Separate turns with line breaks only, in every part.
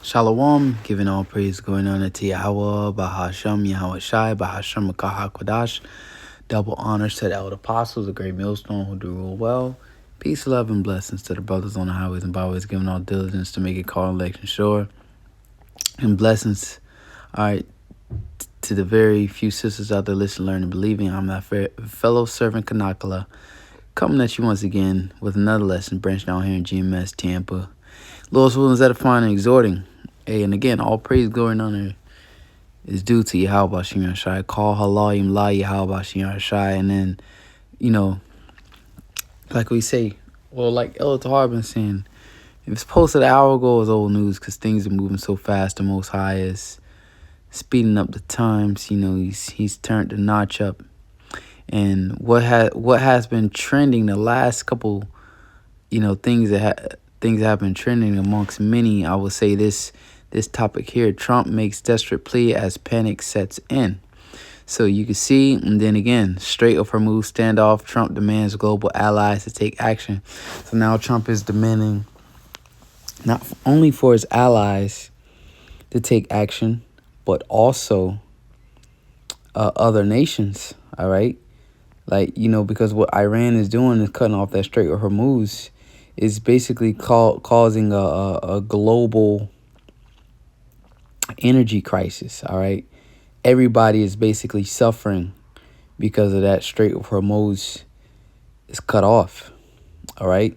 Shalom, giving all praise going on to Yahweh, Bahasham, Yahweh Shai, Bahasham, Makaha Kodash. Double honors to the elder apostles, the great millstone who do rule well. Peace, love, and blessings to the brothers on the highways and byways, giving all diligence to make it call election sure. And blessings, all right, to the very few sisters out there listening, learning, believing. I'm that fellow servant Kanakala, coming at you once again with another lesson, branch down here in GMS, Tampa. Lord's willing is edifying and exhorting. Hey, and again, all praise, glory, and honor is due to Yahweh Shem Shai. Call Halayim La Yahweh Shem Shai. And then, like we say, well, like Elder Tahar been saying, if it's posted an hour ago, it's old news because things are moving so fast. The Most High is speeding up the times. He's turned the notch up. And what has been trending the last couple, things that have been trending amongst many, I would say this topic here: Trump makes desperate plea as panic sets in. So you can see, and then again, Strait of Hormuz standoff. Trump demands global allies to take action. So now Trump is demanding not only for his allies to take action, but also other nations. All right, because what Iran is doing is cutting off that Strait of Hormuz is basically causing a global energy crisis. All right, everybody is basically suffering because of that Strait of Hormuz is cut off. All right,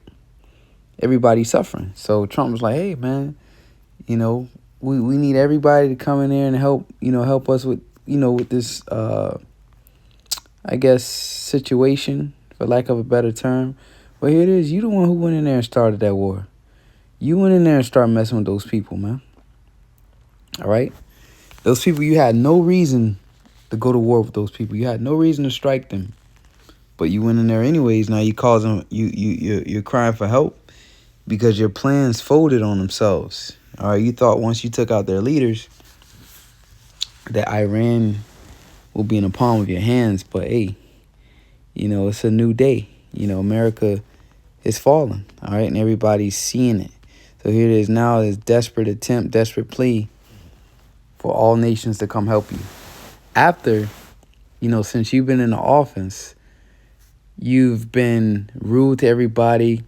everybody's suffering. So Trump was like, "Hey, man, we need everybody to come in there and help us with with this situation, for lack of a better term." But here it is. You the one who went in there and started that war. You went in there and started messing with those people, man. All right? Those people, you had no reason to go to war with those people. You had no reason to strike them. But you went in there anyways. Now you're crying for help because your plans folded on themselves. All right? You thought once you took out their leaders that Iran will be in the palm of your hands. But hey, it's a new day. America is falling, all right, and everybody's seeing it. So here it is now, this desperate attempt, desperate plea for all nations to come help you. After, since you've been in the office, you've been rude to everybody.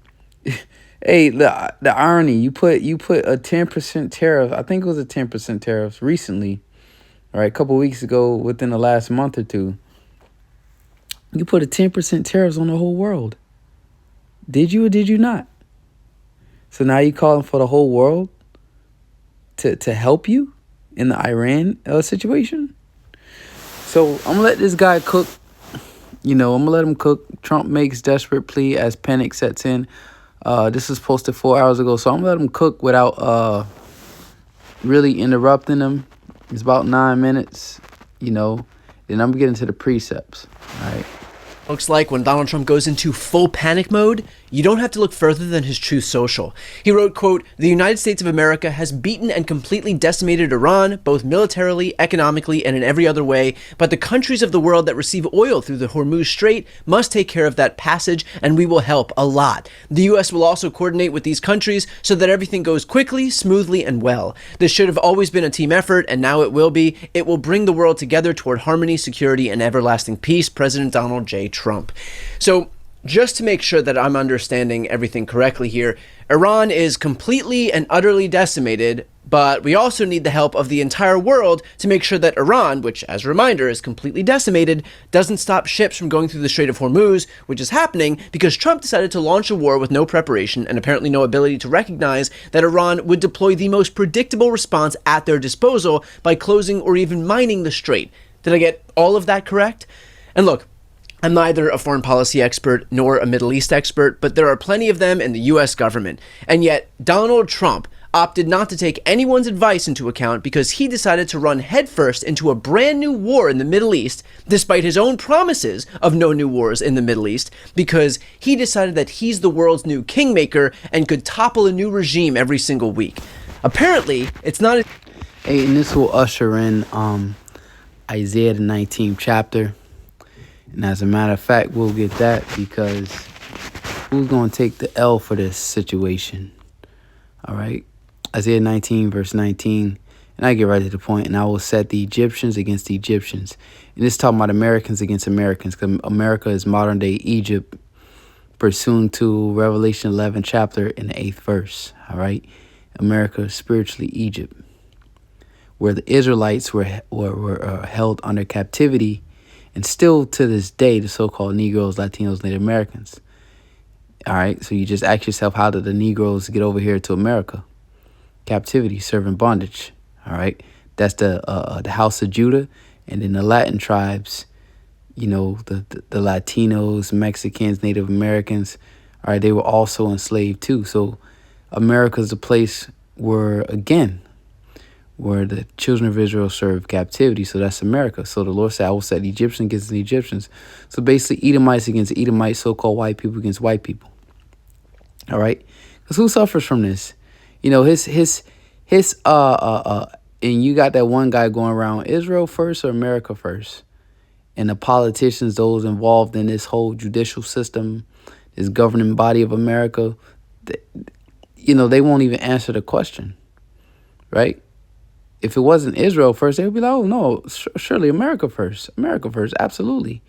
Hey, the irony, you put a 10% tariff, I think it was a 10% tariff recently, all right, a couple of weeks ago, within the last month or two. You put a 10% tariffs on the whole world. Did you or did you not? So now you're calling for the whole world to help you in the Iran situation? So I'm going to let this guy cook. I'm going to let him cook. Trump makes desperate plea as panic sets in. This was posted 4 hours ago. So I'm going to let him cook without really interrupting him. It's about 9 minutes, Then I'm going to get into the precepts. All right.
Looks like when Donald Trump goes into full panic mode, you don't have to look further than his Truth Social. He wrote, quote, "The United States of America has beaten and completely decimated Iran, both militarily, economically, and in every other way, but the countries of the world that receive oil through the Hormuz Strait must take care of that passage, and we will help a lot. The U.S. will also coordinate with these countries so that everything goes quickly, smoothly, and well. This should have always been a team effort, and now it will be. It will bring the world together toward harmony, security, and everlasting peace. President Donald J. Trump." So, just to make sure that I'm understanding everything correctly here, Iran is completely and utterly decimated, but we also need the help of the entire world to make sure that Iran, which, as a reminder, is completely decimated, doesn't stop ships from going through the Strait of Hormuz, which is happening because Trump decided to launch a war with no preparation and apparently no ability to recognize that Iran would deploy the most predictable response at their disposal by closing or even mining the strait. Did I get all of that correct? And look, I'm neither a foreign policy expert nor a Middle East expert, but there are plenty of them in the U.S. government. And yet, Donald Trump opted not to take anyone's advice into account because he decided to run headfirst into a brand new war in the Middle East, despite his own promises of no new wars in the Middle East, because he decided that he's the world's new kingmaker and could topple a new regime every single week. Apparently, it's not...
Hey, and this will usher in Isaiah the 19th chapter. And as a matter of fact, we'll get that because who's going to take the L for this situation? All right. Isaiah 19, verse 19. And I get right to the point. And I will set the Egyptians against the Egyptians. And this is talking about Americans against Americans, because America is modern day Egypt, pursuant to Revelation 11 chapter in the 8th verse. All right. America is spiritually Egypt, where the Israelites were held under captivity, and still to this day, the so-called Negroes, Latinos, Native Americans. All right. So you just ask yourself, how did the Negroes get over here to America? Captivity, serving bondage. All right. That's the house of Judah. And then the Latin tribes, you know, the Latinos, Mexicans, Native Americans, all right, they were also enslaved too. So America's a place where, again, where the children of Israel served captivity. So that's America. So the Lord said, I will set the Egyptians against the Egyptians. So basically Edomites against Edomites, so-called white people against white people. All right. Because who suffers from this? You know, and you got that one guy going around, Israel first or America first? And the politicians, those involved in this whole judicial system, this governing body of America, you know, they won't even answer the question, right? If it wasn't Israel first, they would be like, oh, no, surely America first, absolutely.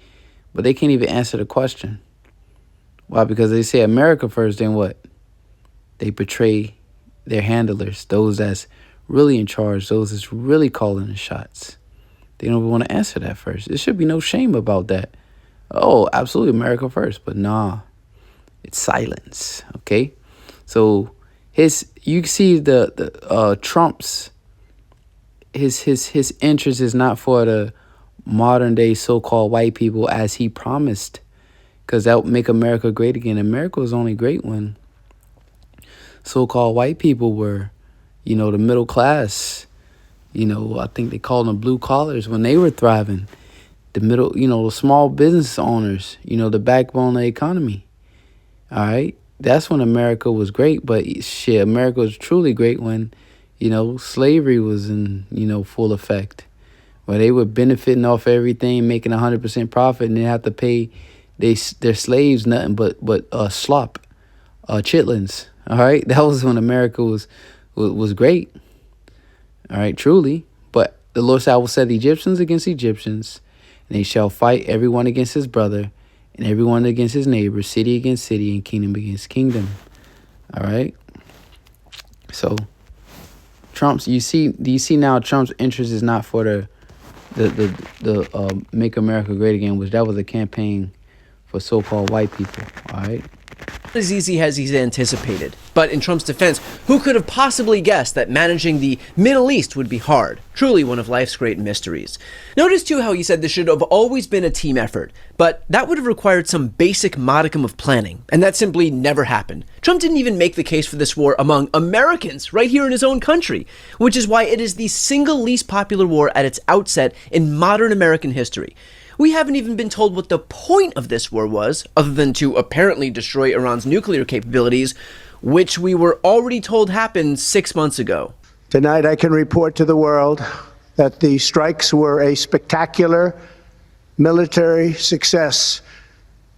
But they can't even answer the question. Why? Because they say America first, then what? They betray their handlers, those that's really in charge, those that's really calling the shots. They don't even want to answer that first. There should be no shame about that. Oh, absolutely, America first. But nah, it's silence, okay? So you see the Trump's, his interest is not for the modern day so-called white people as he promised, because that would make America great again. America was only great when so-called white people were, you know, the middle class. You know, I think they called them blue collars when they were thriving. The middle, you know, the small business owners, you know, the backbone of the economy. All right. That's when America was great. But shit, America was truly great when, you know, slavery was in, you know, full effect. Where they were benefiting off everything, making 100% profit, and they have to pay their slaves nothing but slop, chitlins. All right. That was when America was great. All right, truly. But the Lord said, I will set the Egyptians against Egyptians, and they shall fight everyone against his brother, and everyone against his neighbor, city against city, and kingdom against kingdom. All right. So do you see now Trump's interest is not for the Make America Great Again, which that was a campaign for so-called white people. All right.
Not as easy as he's anticipated. But in Trump's defense, who could have possibly guessed that managing the Middle East would be hard? Truly one of life's great mysteries. Notice too how he said this should have always been a team effort, but that would have required some basic modicum of planning, and that simply never happened. Trump didn't even make the case for this war among Americans right here in his own country, which is why it is the single least popular war at its outset in modern American history. We haven't even been told what the point of this war was, other than to apparently destroy Iran's nuclear capabilities, which we were already told happened 6 months ago.
Tonight, I can report to the world that the strikes were a spectacular military success.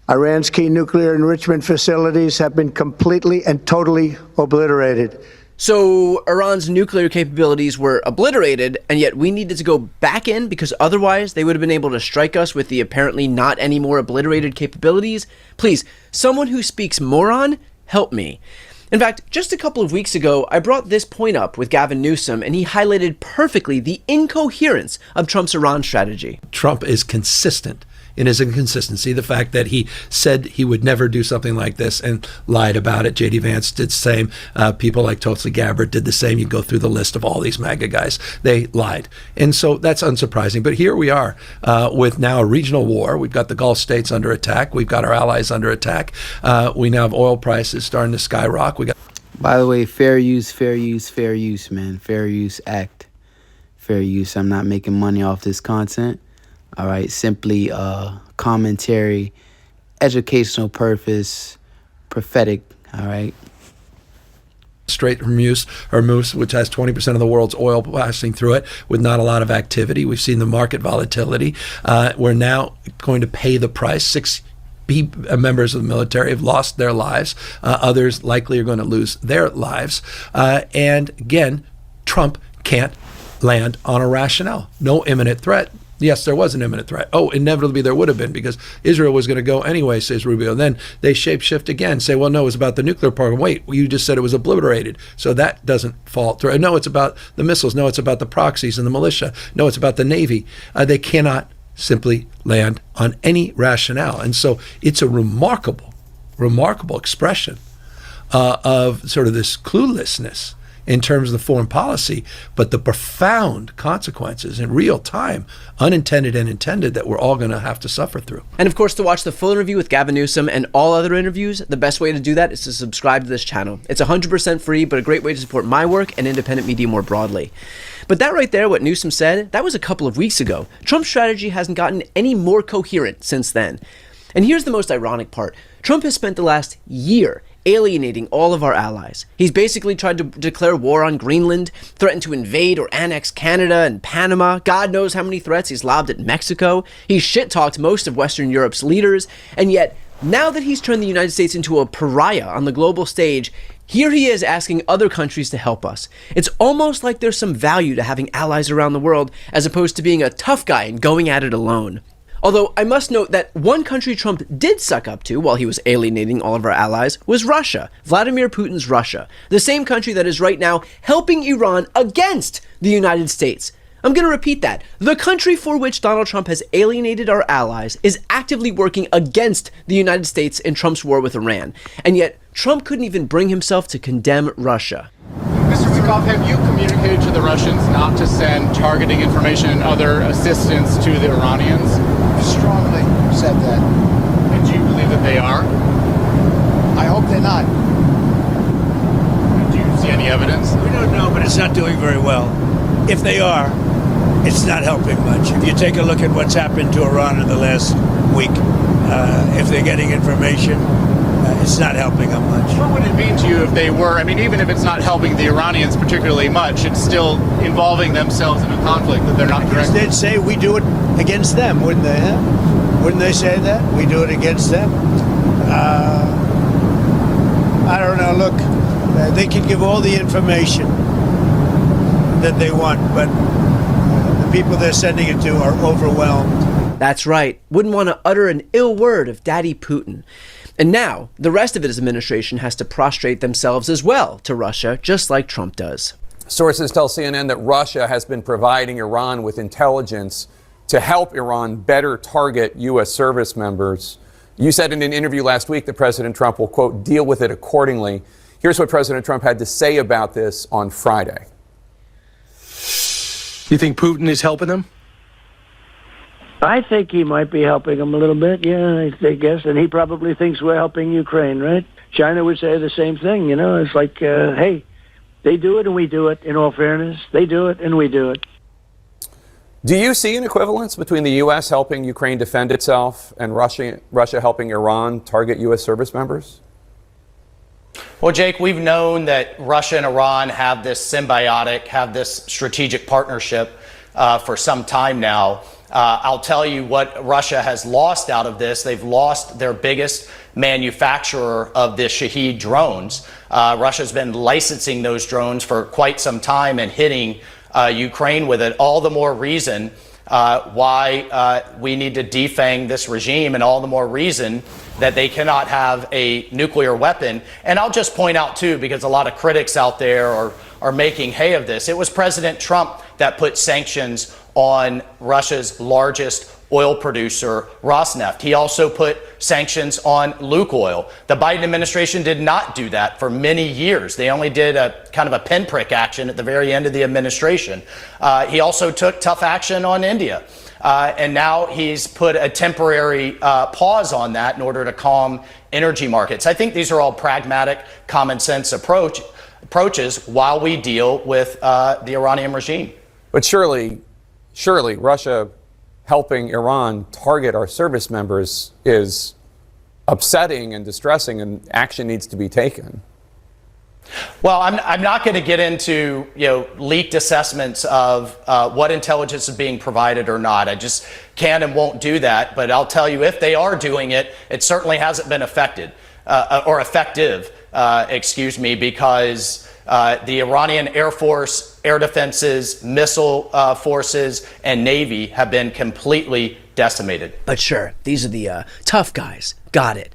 Iran's key nuclear enrichment facilities have been completely and totally obliterated.
So Iran's nuclear capabilities were obliterated, and yet we needed to go back in because otherwise they would have been able to strike us with the apparently not anymore obliterated capabilities? Please, someone who speaks moron, help me. In fact, just a couple of weeks ago, I brought this point up with Gavin Newsom, and he highlighted perfectly the incoherence of Trump's Iran strategy.
Trump is consistent in his inconsistency. The fact that he said he would never do something like this and lied about it. J.D. Vance did the same. People like Tulsi Gabbard did the same. You go through the list of all these MAGA guys. They lied. And so that's unsurprising. But here we are with now a regional war. We've got the Gulf states under attack. We've got our allies under attack. We now have oil prices starting to skyrocket.
By the way, fair use, man. Fair use act. Fair use. I'm not making money off this content. All right, simply commentary, educational purpose, prophetic, all right?
Strait Hormuz, which has 20% of the world's oil passing through it with not a lot of activity. We've seen the market volatility. We're now going to pay the price. members of the military have lost their lives. Others likely are going to lose their lives. And again, Trump can't land on a rationale. No imminent threat. Yes, there was an imminent threat. Oh, inevitably there would have been, because Israel was going to go anyway, says Rubio. Then they shapeshift again, say, well, no, it was about the nuclear program. Wait, you just said it was obliterated. So that doesn't fall through. No, it's about the missiles. No, it's about the proxies and the militia. No, it's about the Navy. They cannot simply land on any rationale. And so it's a remarkable expression of sort of this cluelessness in terms of the foreign policy, but the profound consequences in real time, unintended and intended, that we're all going to have to suffer through.
And of course, to watch the full interview with Gavin Newsom and all other interviews, the best way to do that is to subscribe to this channel. It's 100% free, but a great way to support my work and independent media more broadly. But that right there, what Newsom said, that was a couple of weeks ago. Trump's strategy hasn't gotten any more coherent since then. And here's the most ironic part. Trump has spent the last year alienating all of our allies. He's basically tried to declare war on Greenland, threatened to invade or annex Canada and Panama. God knows how many threats he's lobbed at Mexico. He's shit-talked most of Western Europe's leaders. And yet, now that he's turned the United States into a pariah on the global stage, here he is asking other countries to help us. It's almost like there's some value to having allies around the world, as opposed to being a tough guy and going at it alone. Although I must note that one country Trump did suck up to while he was alienating all of our allies was Russia, Vladimir Putin's Russia, the same country that is right now helping Iran against the United States. I'm going to repeat that. The country for which Donald Trump has alienated our allies is actively working against the United States in Trump's war with Iran. And yet, Trump couldn't even bring himself to condemn Russia.
Mr. Witkoff, have you communicated to the Russians not to send targeting information and other assistance to the Iranians?
Strongly said that.
And do you believe that they are?
I hope they're not.
Do you see any evidence?
We don't know, but it's not doing very well. If they are, it's not helping much. If you take a look at what's happened to Iran in the last week, if they're getting information, it's not helping them much.
What would it mean to you if they were, I mean, even if it's not helping the Iranians particularly much, it's still involving themselves in a conflict that they're not directly...
They'd say we do it against them, wouldn't they? Huh? Wouldn't they say that? We do it against them? I don't know. Look, they can give all the information that they want, but the people they're sending it to are overwhelmed.
That's right. Wouldn't want to utter an ill word of Daddy Putin. And now, the rest of his administration has to prostrate themselves as well to Russia, just like Trump does.
Sources tell CNN that Russia has been providing Iran with intelligence to help Iran better target U.S. service members. You said in an interview last week that President Trump will, quote, deal with it accordingly. Here's what President Trump had to say about this on Friday.
You think Putin is helping them?
I think he might be helping them a little bit, yeah, I guess. And he probably thinks we're helping Ukraine, right? China would say the same thing, you know. It's like, hey, they do it and we do it, in all fairness. They do it and we do it.
Do you see an equivalence between the U.S. helping Ukraine defend itself and Russia helping Iran target U.S. service members?
Well, Jake, we've known that Russia and Iran have this symbiotic, have this strategic partnership for some time now. I'll tell you what Russia has lost out of this. They've lost their biggest manufacturer of the Shahed drones. Russia's been licensing those drones for quite some time and hitting Ukraine with it. All the more reason why we need to defang this regime, and all the more reason that they cannot have a nuclear weapon. And I'll just point out, too, because a lot of critics out there are making hay of this, it was President Trump that put sanctions on Russia's largest oil producer, Rosneft. He also put sanctions on Lukoil. The Biden administration did not do that for many years. They only did a kind of a pinprick action at the very end of the administration. He also took tough action on India. And now he's put a temporary pause on that in order to calm energy markets. I think these are all pragmatic, common sense approaches while we deal with the Iranian regime.
But surely Russia helping Iran target our service members is upsetting and distressing, and action needs to be taken.
Well, I'm not going to get into leaked assessments of what intelligence is being provided or not. I just can and won't do that. But I'll tell you, if they are doing it, it certainly hasn't been effective, because the Iranian Air Force, air defenses, missile forces, and Navy have been completely decimated.
But sure, these are the tough guys. Got it.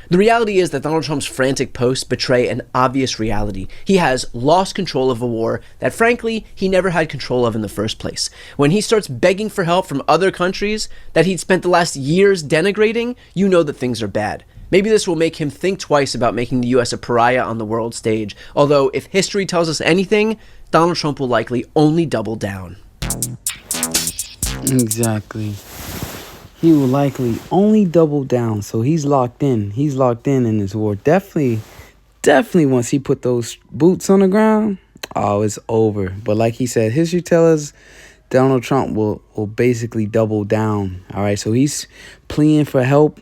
The reality is that Donald Trump's frantic posts betray an obvious reality. He has lost control of a war that, frankly, he never had control of in the first place. When he starts begging for help from other countries that he'd spent the last years denigrating, you know that things are bad. Maybe this will make him think twice about making the U.S. a pariah on the world stage. Although, if history tells us anything, Donald Trump will likely only double down.
Exactly. He will likely only double down. So he's locked in. He's locked in this war. Definitely once he put those boots on the ground, oh, it's over. But like he said, history tells us Donald Trump will basically double down. All right, so he's pleading for help.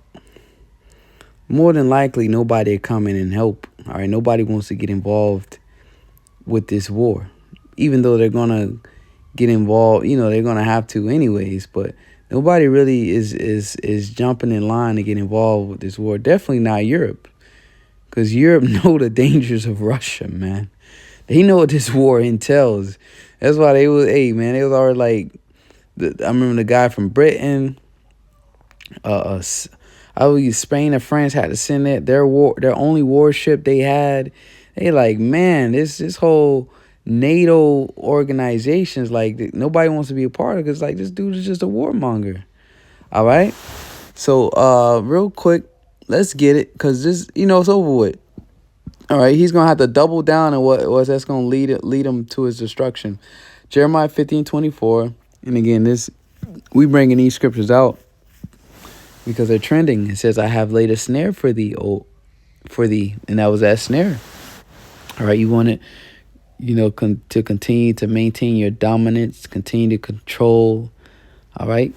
More than likely, nobody will come in and help. All right, nobody wants to get involved with this war. Even though they're going to get involved, they're going to have to anyways. But nobody really is jumping in line to get involved with this war. Definitely not Europe. Because Europe know the dangers of Russia, man. They know what this war entails. That's why they was already like, I remember the guy from Britain, Spain and France had to send their only warship they had. They like, man, this whole NATO organizations, like, nobody wants to be a part of it, because like, this dude is just a warmonger. All right, so real quick, let's get it, because this, it's over with. All right, he's gonna have to double down on what that's gonna lead him to his destruction. Jeremiah 15:24, and again, we bringing these scriptures out because they're trending. It says, I have laid a snare for thee, and that was that snare. All right, you want it, to continue to maintain your dominance, continue to control. All right,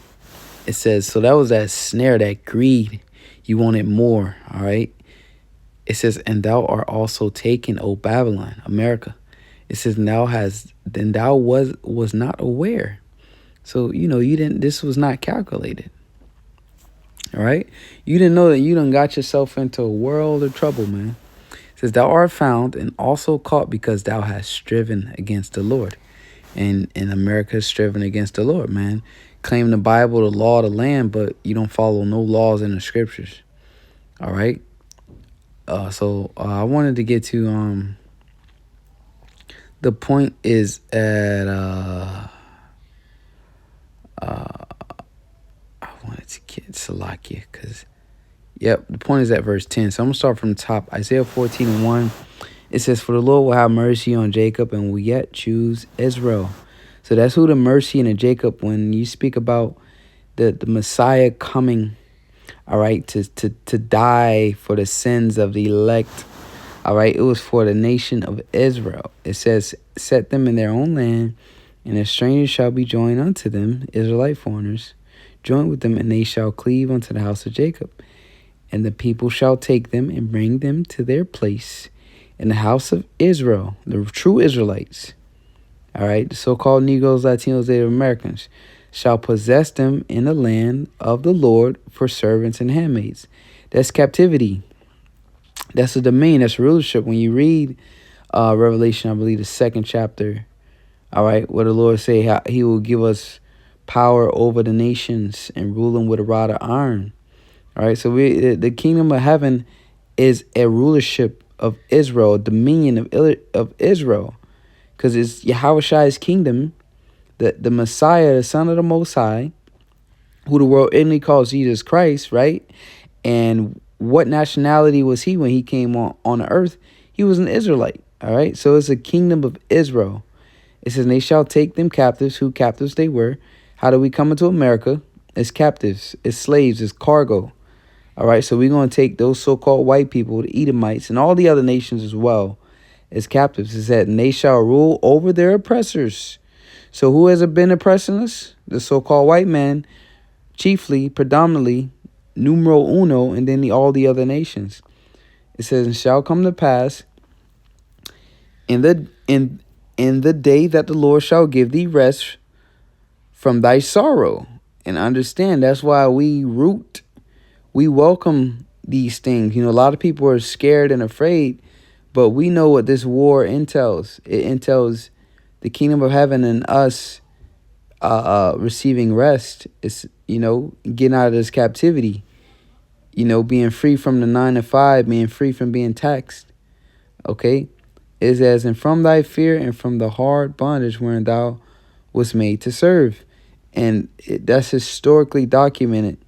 it says, so that was that snare, that greed. You wanted more. All right, it says, and thou art also taken, O Babylon, America. It says, thou was not aware. So this was not calculated. All right, you didn't know that you done got yourself into a world of trouble, man. It says, thou art found and also caught because thou hast striven against the Lord. And America has striven against the Lord, man. Claim the Bible, the law of the land, but you don't follow no laws in the scriptures. All right. So I wanted to get to the point is at I wanted to get Salakia because the point is at verse 10. So I'm gonna start from the top. Isaiah 14:1. It says, for the Lord will have mercy on Jacob and will yet choose Israel. So that's who the mercy in Jacob, when you speak about the Messiah coming, all right, to die for the sins of the elect. All right, it was for the nation of Israel. It says, set them in their own land, and a stranger shall be joined unto them, Israelite foreigners, join with them, and they shall cleave unto the house of Jacob. And the people shall take them and bring them to their place in the house of Israel, the true Israelites. All right, the so-called Negroes, Latinos, Native Americans shall possess them in the land of the Lord for servants and handmaids. That's captivity. That's a domain. That's rulership. When you read Revelation, I believe the 2nd chapter, all right, where the Lord say how he will give us power over the nations and rule them with a rod of iron. All right, so the kingdom of heaven is a rulership of Israel, a dominion of Israel, because it's Yahushai's kingdom, the Messiah, the Son of the Most High, who the world inly calls Jesus Christ, right? And what nationality was he when he came on the earth? He was an Israelite, all right? So it's a kingdom of Israel. It says, and they shall take them captives, who captives they were. How do we come into America? As captives, as slaves, as cargo. All right, so we're going to take those so-called white people, the Edomites, and all the other nations as well, as captives. It said, and they shall rule over their oppressors. So who has been oppressing us? The so-called white man, chiefly, predominantly, numero uno, and then all the other nations. It says, and shall come to pass, In the day that the Lord shall give thee rest from thy sorrow. And understand, that's why we welcome these things. You know, a lot of people are scared and afraid, but we know what this war entails. It entails the kingdom of heaven and us receiving rest. It's, you know, getting out of this captivity. You know, being free from the 9 to 5, being free from being taxed. Okay? Is as and from thy fear and from the hard bondage wherein thou was made to serve. And that's historically documented.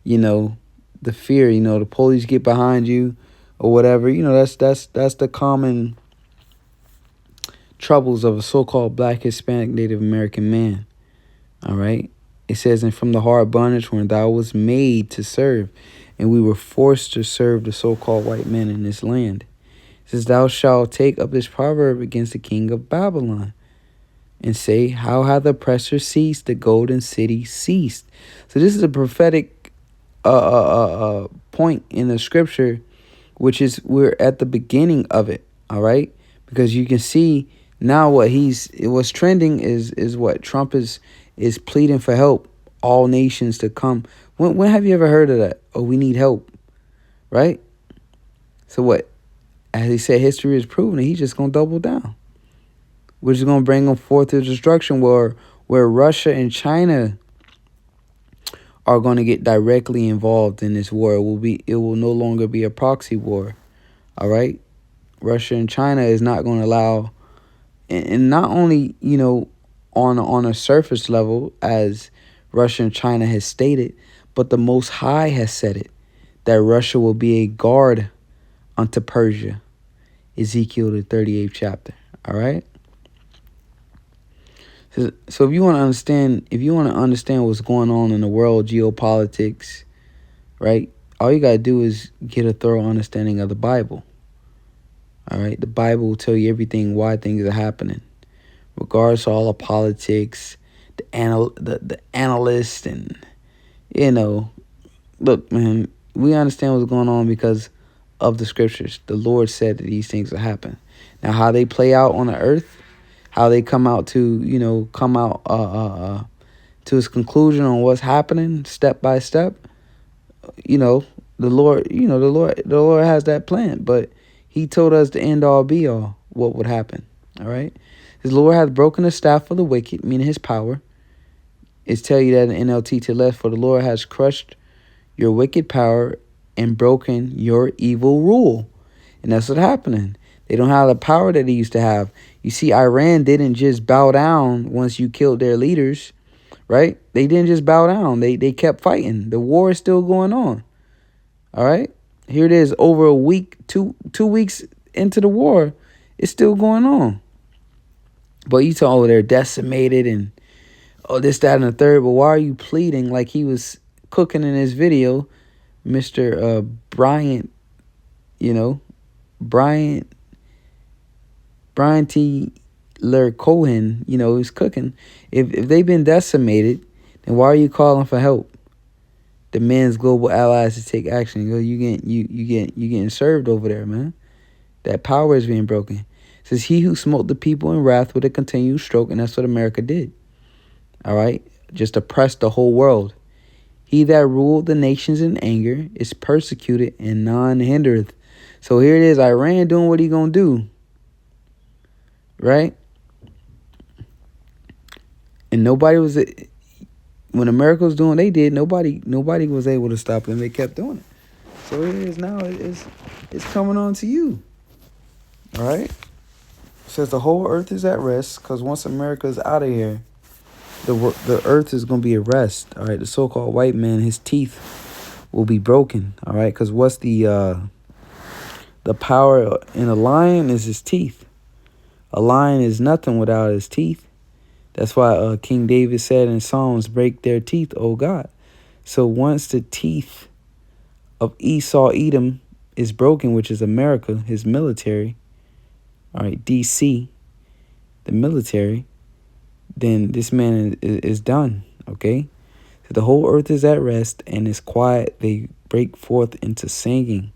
You know, the fear, you know, the police get behind you or whatever. You know, that's the common troubles of a so-called Black, Hispanic, Native American man. All right? It says, and from the hard bondage wherein thou was made to serve. And we were forced to serve the so-called white men in this land. It says, thou shalt take up this proverb against the king of Babylon and say, how hath the oppressor ceased, the golden city ceased. So this is a prophetic point in the scripture, which is we're at the beginning of it, all right? Because you can see now what's trending is what Trump is pleading for help, all nations to come. When have you ever heard of that? Oh, we need help, right? So what? As he said, history is proven that he's just going to double down, which is going to bring them forth to destruction, where Russia and China are going to get directly involved in this war. It will no longer be a proxy war. All right? Russia and China is not going to allow, and not only, you know, on a surface level, as Russia and China has stated, but the Most High has said it, that Russia will be a guard unto Persia. Ezekiel, the 38th chapter. All right? So if you want to understand what's going on in the world, geopolitics, right? All you got to do is get a thorough understanding of the Bible. All right? The Bible will tell you everything, why things are happening. Regardless of all the politics, the analysts, and, you know, look, man, we understand what's going on because of the scriptures. The Lord said that these things will happen. Now, how they play out on the earth, how they come out to its conclusion on what's happening step by step, you know, the Lord has that plan, but he told us the end all be all what would happen. All right. His Lord hath broken the staff of the wicked, meaning his power. It's tell you that in NLT to left, for the Lord has crushed your wicked power and broken your evil rule. And that's what's happening. They don't have the power that they used to have. You see, Iran didn't just bow down once you killed their leaders, right? They didn't just bow down. They kept fighting. The war is still going on. All right? Here it is, over a week, two weeks into the war, it's still going on. But you talk, oh, they're decimated and oh, this, that, and the third. But why are you pleading like he was cooking in his video, Mr. Bryant, you know, Brian T. Cohen, you know, is cooking. If they've been decimated, then why are you calling for help? Demands global allies to take action. You getting served over there, man. That power is being broken. It says, he who smote the people in wrath with a continued stroke, and that's what America did. All right? Just oppressed the whole world. He that ruled the nations in anger is persecuted and none hindereth. So here it is, Iran doing what he gonna do. Right? And nobody was, when America was doing what they did, nobody was able to stop them. They kept doing it. So here it is now, it's coming on to you. All right? It says the whole earth is at rest, because once America is out of here, the earth is going to be at rest. All right? The so-called white man, his teeth will be broken. All right? Because what's the power in a lion is his teeth. A lion is nothing without his teeth. That's why King David said in Psalms, break their teeth, O God. So once the teeth of Esau, Edom, is broken, which is America, his military, all right, DC, the military, then this man is done, okay? So the whole earth is at rest and is quiet. They break forth into singing.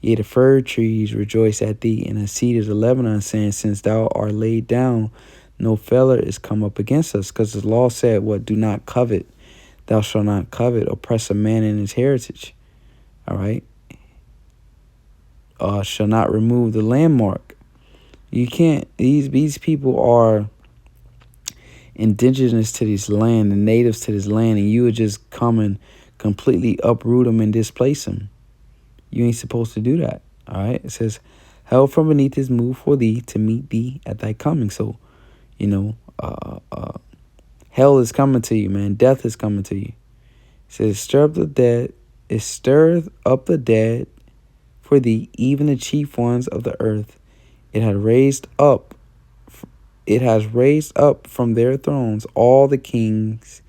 Yea, the fir trees rejoice at thee, and the cedars of Lebanon, saying, since thou art laid down, no feller is come up against us. Because the law said, what? Do not covet. Thou shalt not covet, oppress a man in his heritage. All right? Shall not remove the landmark. You can't. These people are indigenous to this land, the natives to this land, and you would just come and completely uproot them and displace them. You ain't supposed to do that. All right? It says, hell from beneath is moved for thee to meet thee at thy coming. So, you know, hell is coming to you, man. Death is coming to you. It says, stir up the dead. It stirreth up the dead for thee, even the chief ones of the earth. It has raised up from their thrones all the kings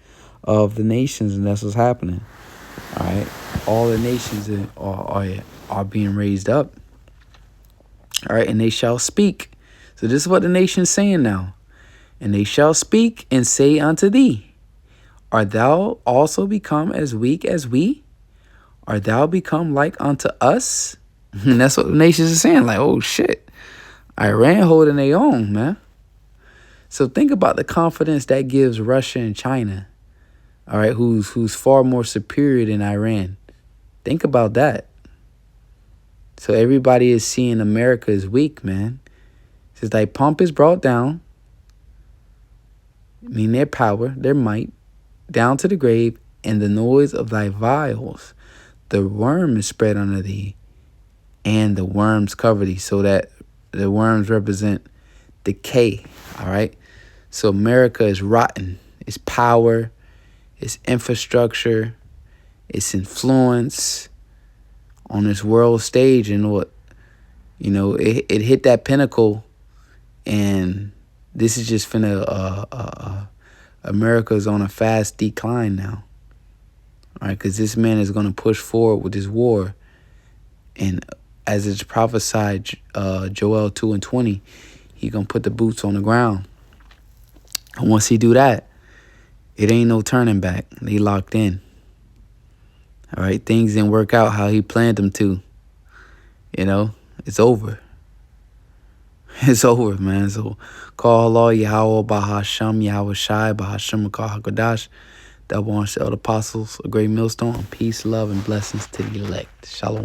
of the nations, and that's what's happening. All right, all the nations are being raised up. All right, and they shall speak. So this is what the nation's saying now. And they shall speak and say unto thee, art thou also become as weak as we? Art thou become like unto us? And that's what the nations are saying. Like, oh shit, Iran holding their own, man. So think about the confidence that gives Russia and China. All right, who's far more superior than Iran. Think about that. So everybody is seeing America as weak, man. It says thy pomp is brought down. I mean, their power, their might, down to the grave, and the noise of thy vials. The worm is spread under thee, and the worms cover thee. So that the worms represent decay, all right? So America is rotten. Its power, its infrastructure, its influence on this world stage, and what, you know, it hit that pinnacle, and this is just finna, America's on a fast decline now. All right, because this man is going to push forward with this war. And as it's prophesied, Joel 2:20, he going to put the boots on the ground. And once he do that, it ain't no turning back. They locked in. All right, things didn't work out how he planned them to. You know, it's over. It's over, man. So, call Allah Yahweh Bahasham Yahweh Shai Bahasham Makah HaKadosh. Double on the apostles, a great millstone. Peace, love, and blessings to the elect. Shalom.